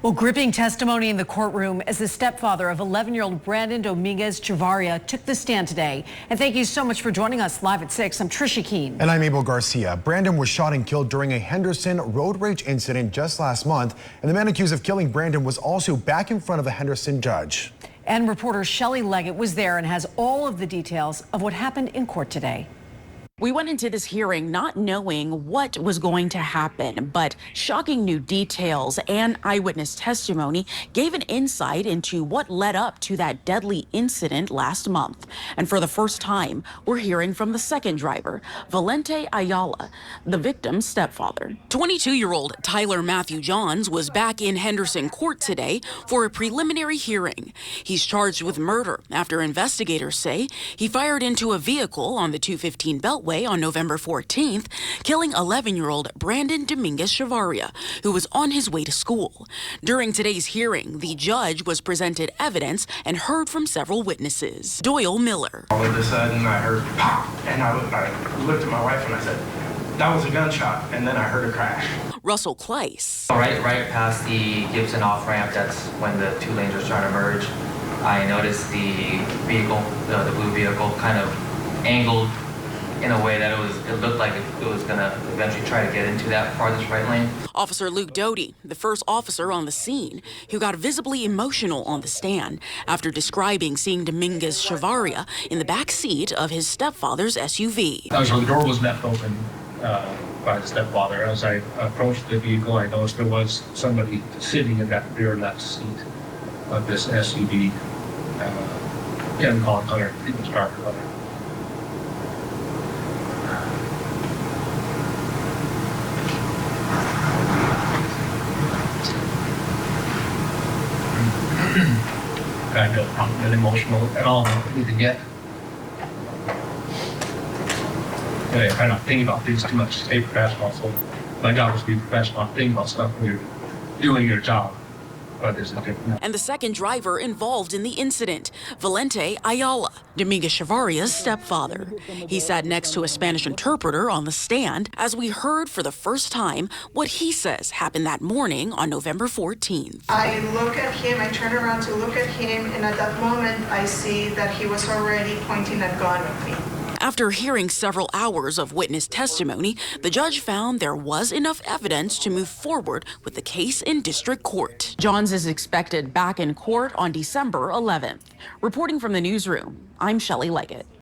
Well, gripping testimony in the courtroom as the stepfather of 11-year-old Brandon Dominguez-Chavarria took the stand today. And thank you so much for joining us live at 6. I'm Trisha Keene. And I'm Abel Garcia. Brandon was shot and killed during a Henderson road rage incident just last month. And the man accused of killing Brandon was also back in front of a Henderson judge. And reporter Shelley Leggett was there and has all of the details of what happened in court today. We went into this hearing not knowing what was going to happen, but shocking new details and eyewitness testimony gave an insight into what led up to that deadly incident last month. And for the first time, we're hearing from the second driver, Valente Ayala, the victim's stepfather. 22-year-old Tyler Matthew Johns was back in Henderson court today for a preliminary hearing. He's charged with murder after investigators say he fired into a vehicle on the 215 Beltway on November 14th, killing 11-year-old Brandon Dominguez-Chavarria, who was on his way to school. During today's hearing, the judge was presented evidence and heard from several witnesses. Doyle Miller. All of a sudden, I heard pop, and I looked at my wife and I said, "That was a gunshot," and then I heard a crash. Russell Kleiss. Right past the Gibson off-ramp, that's when the two lanes were trying to merge. I noticed the vehicle, the blue vehicle, kind of angled in a way that it looked like it was gonna eventually try to get into that farthest right lane. Officer Luke Doty, the first officer on the scene, who got visibly emotional on the stand after describing seeing Dominguez-Chavarria in the back seat of his stepfather's SUV. So the door was left open by the stepfather. As I approached the vehicle, I noticed there was somebody sitting in that rear left seat of this SUV. Can't call it color, it was dark color. Kind of not really emotional at all. Need to get. I try not to think about things too much. Stay professional. So my job is to be professional. Think about stuff when you're doing your job. But there's a different. And the second driver involved in the incident, Valente Ayala, Dominguez-Chavarria's stepfather. He sat next to a Spanish interpreter on the stand as we heard for the first time what he says happened that morning on November 14th. I look at him, I turn around to look at him, and at that moment I see that he was already pointing a gun at me. After hearing several hours of witness testimony, the judge found there was enough evidence to move forward with the case in district court. Johns is expected back in court on December 11th. Reporting from the newsroom, I'm Shelley Leggett.